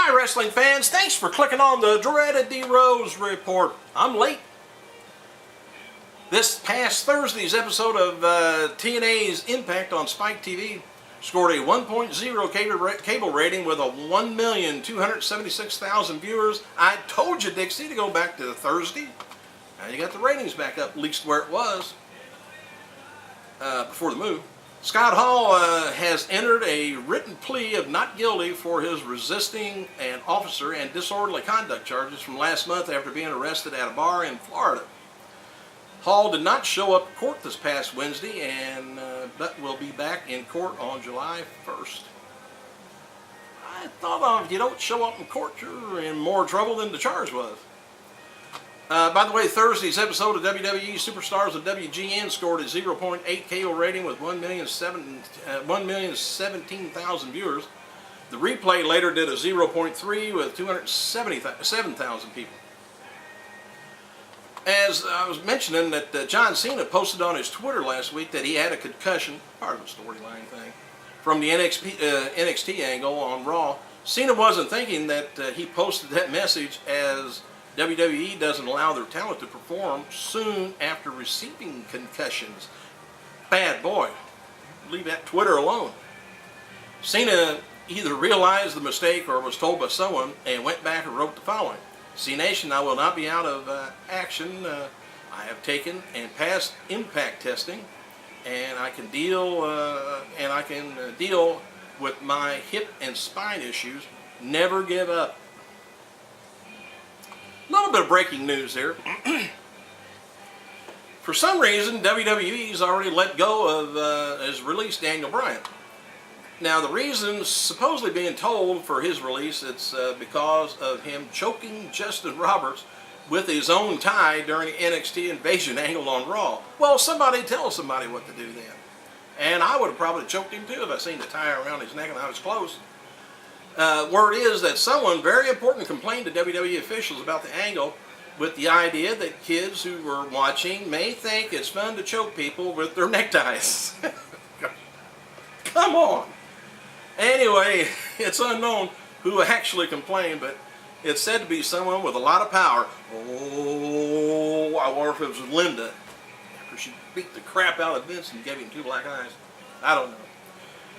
Hi wrestling fans, thanks for clicking on the dreaded D Rose Report. I'm late. This past Thursday's episode of TNA's Impact on Spike TV scored a 1.0 cable rating with a 1,276,000 viewers. I told you, Dixie, to go back to Thursday. Now you got the ratings back up, at least where it was before the move. Scott Hall has entered a written plea of not guilty for his resisting an officer and disorderly conduct charges from last month after being arrested at a bar in Florida. Hall did not show up at court this past Wednesday and but will be back in court on July 1st. I thought if you don't show up in court, you're in more trouble than the charge was. By the way, Thursday's episode of WWE Superstars of WGN scored a 0.8 cable rating with 1,017,000 viewers. The replay later did a 0.3 with 277,000 people. As I was mentioning that John Cena posted on his Twitter last week that he had a concussion, part of a storyline thing, from the NXT angle on Raw. Cena wasn't thinking that he posted that message as WWE doesn't allow their talent to perform soon after receiving concussions. Bad boy. Leave that Twitter alone. Cena either realized the mistake or was told by someone and went back and wrote the following. C-Nation, I will not be out of action. I have taken and passed impact testing, and I can deal with my hip and spine issues. Never give up. A little bit of breaking news here. For some reason, WWE's already let go of, has released Daniel Bryan. Now, the reason supposedly being told for his release, it's because of him choking Justin Roberts with his own tie during the NXT Invasion angle on Raw. Well, somebody tell somebody what to do then. And I would have probably choked him too if I seen the tie around his neck and I was close. Word is that someone very important complained to WWE officials about the angle with the idea that kids who were watching may think it's fun to choke people with their neckties. Come on! Anyway, it's unknown who actually complained, but it's said to be someone with a lot of power. Oh, I wonder if it was Linda, after she beat the crap out of Vince and gave him two black eyes. I don't know.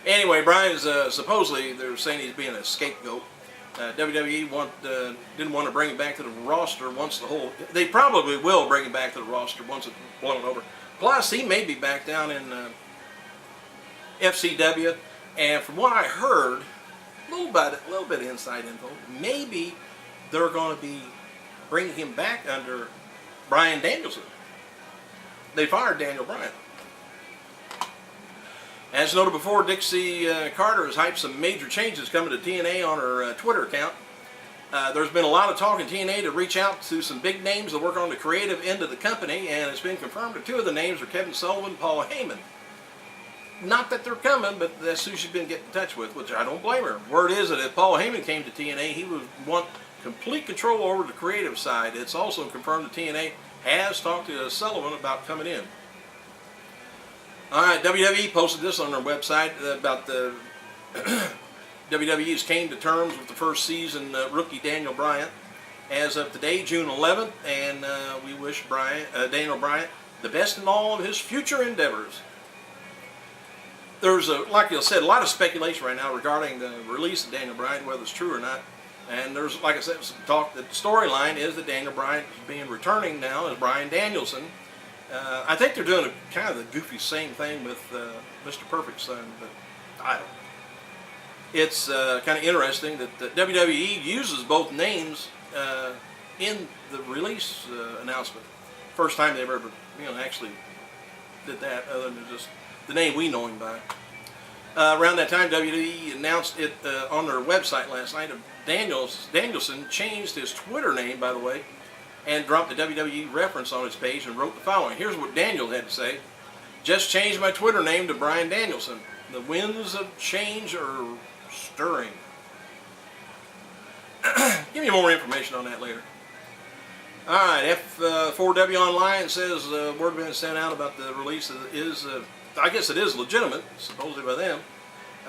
Anyway, Bryan's supposedly, they're saying he's being a scapegoat. WWE didn't want to bring him back to the roster once the whole... They probably will bring him back to the roster once it's blown over. Plus, he may be back down in FCW. And from what I heard, a little bit of inside info, maybe they're going to be bringing him back under Bryan Danielson. They fired Daniel Bryan. As noted before, Dixie Carter has hyped some major changes coming to TNA on her Twitter account. There's been a lot of talk in TNA to reach out to some big names that work on the creative end of the company, and it's been confirmed that two of the names are Kevin Sullivan and Paul Heyman. Not that they're coming, but that's who she's been getting in touch with, which I don't blame her. Word is that if Paul Heyman came to TNA, he would want complete control over the creative side. It's also confirmed that TNA has talked to Sullivan about coming in. Alright, WWE posted this on their website about the WWE's came to terms with the first season rookie Daniel Bryan as of today, June 11th, and we wish Daniel Bryan the best in all of his future endeavors. There's, like you said, a lot of speculation right now regarding the release of Daniel Bryan, whether it's true or not. And there's, like I said, some talk that the storyline is that Daniel Bryan is being returning now as Bryan Danielson. I think they're doing kind of the goofy same thing with Mr. Perfect's son, but I don't know. It's kind of interesting that the WWE uses both names in the release announcement. First time they've ever, actually did that, other than just the name we know him by. Around that time, WWE announced it on their website last night. Danielson changed his Twitter name, by the way, and dropped the WWE reference on his page and wrote the following. Here's what Daniel had to say. Just changed my Twitter name to Bryan Danielson. The winds of change are stirring. Give me more information on that later. Alright, F4W Online says word been sent out about the release is, I guess it is legitimate, supposedly by them.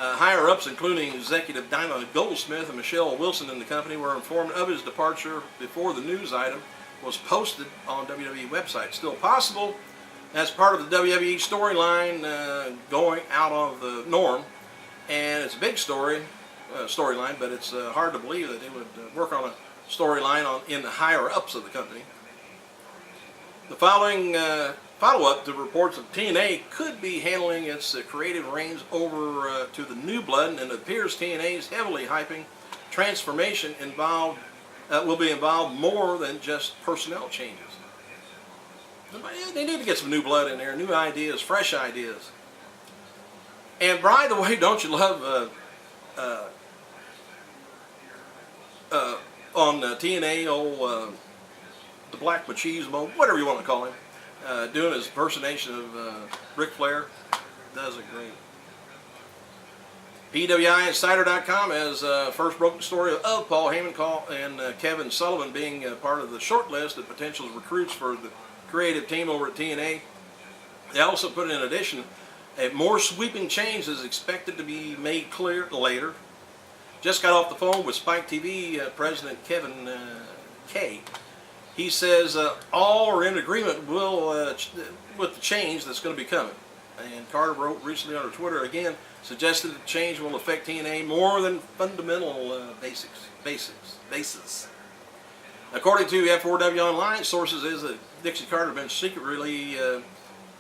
Higher-ups, including executive Dinah Goldsmith and Michelle Wilson in the company, were informed of his departure before the news item was posted on WWE website. Still possible as part of the WWE storyline going out of the norm, and it's a big storyline, but it's hard to believe that they would work on a storyline in the higher-ups of the company. The following follow-up to reports of TNA could be handling its creative reins over to the New Blood, and it appears TNA is heavily hyping transformation will be involved more than just personnel changes. They need to get some new blood in there, new ideas, fresh ideas. And by the way, don't you love on TNA, the Black Machismo, whatever you want to call him, doing his impersonation of Ric Flair. Does it great. PWIinsider.com has first broken the story of Paul Heyman and Kevin Sullivan being part of the short list of potential recruits for the creative team over at TNA. They also put in addition, a more sweeping change is expected to be made clear later. Just got off the phone with Spike TV President Kevin K. He says all are in agreement with the change that's going to be coming. And Carter wrote recently on her Twitter again, suggested the change will affect TNA more than fundamental basis. According to F4W Online, sources is that Dixie Carter has been secretly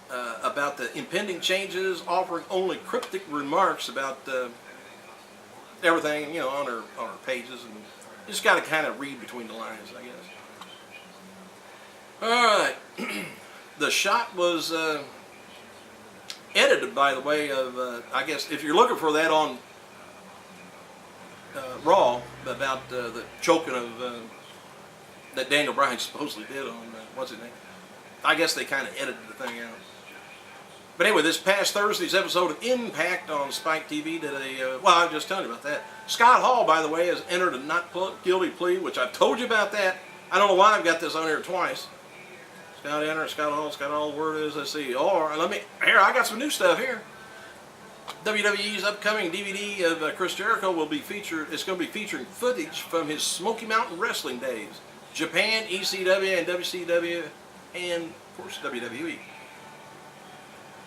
about the impending changes, offering only cryptic remarks about everything, on her pages, and you just got to kind of read between the lines, I guess. All right, the shot was edited, by the way, of I guess if you're looking for that on Raw about the choking of that Daniel Bryan supposedly did on what's his name. I guess they kind of edited the thing out. But anyway, this past Thursday's episode of Impact on Spike TV did well, I was just telling you about that. Scott Hall, by the way, has entered a not guilty plea, which I've told you about that. I don't know why I've got this on here twice. Scott Hall, word is, let's see. Or, here, I got some new stuff here. WWE's upcoming DVD of Chris Jericho will be featured, it's going to be featuring footage from his Smoky Mountain Wrestling days. Japan, ECW, and WCW, and, of course, WWE.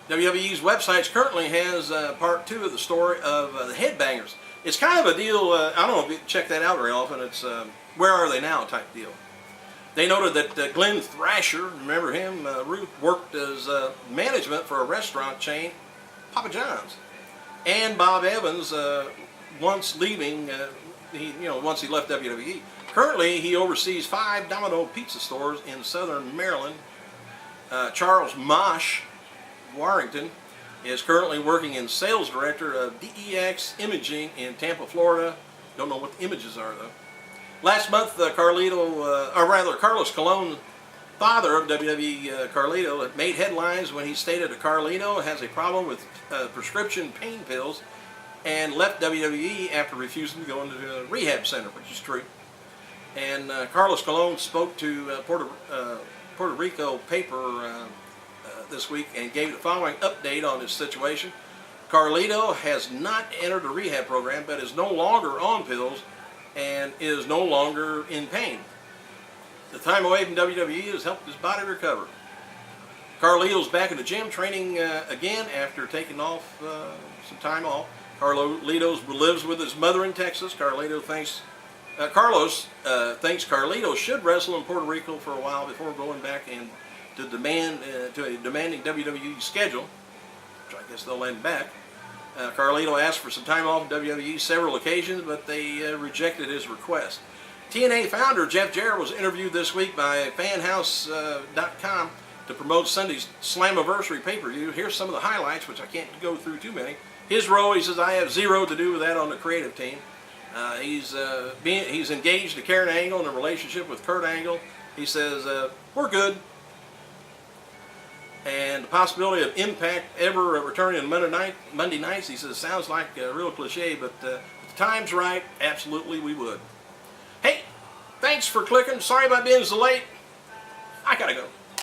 WWE's website currently has part 2 of the story of the Headbangers. It's kind of a deal, I don't know if you check that out very often, it's Where Are They Now type deal. They noted that Glenn Thrasher, remember him, Ruth, worked as management for a restaurant chain, Papa John's. And Bob Evans, once leaving, once he left WWE. Currently, he oversees 5 Domino pizza stores in southern Maryland. Charles Mosh Warrington is currently working in sales director of DEX Imaging in Tampa, Florida. Don't know what the images are, though. Last month, Carlos Colon, father of WWE Carlito, made headlines when he stated that Carlito has a problem with prescription pain pills and left WWE after refusing to go into a rehab center, which is true. And Carlos Colon spoke to Puerto Rico paper this week and gave the following update on his situation. Carlito has not entered a rehab program, but is no longer on pills and is no longer in pain. The time away from WWE has helped his body recover. Carlito's back in the gym training again after taking off some time off. Carlito lives with his mother in Texas. Carlos thinks Carlito should wrestle in Puerto Rico for a while before going back and to a demanding WWE schedule, which I guess they'll let him back. Carlito asked for some time off in WWE several occasions, but they rejected his request. TNA founder Jeff Jarrett was interviewed this week by fanhouse.com to promote Sunday's Slammiversary pay-per-view. Here's some of the highlights, which I can't go through too many. His role, he says, I have zero to do with that on the creative team. He's engaged to Karen Angle in a relationship with Kurt Angle. He says, we're good. And the possibility of Impact ever returning on Monday nights, he says, sounds like a real cliche, but if the time's right, absolutely we would. Hey, thanks for clicking. Sorry about being so late. I gotta go.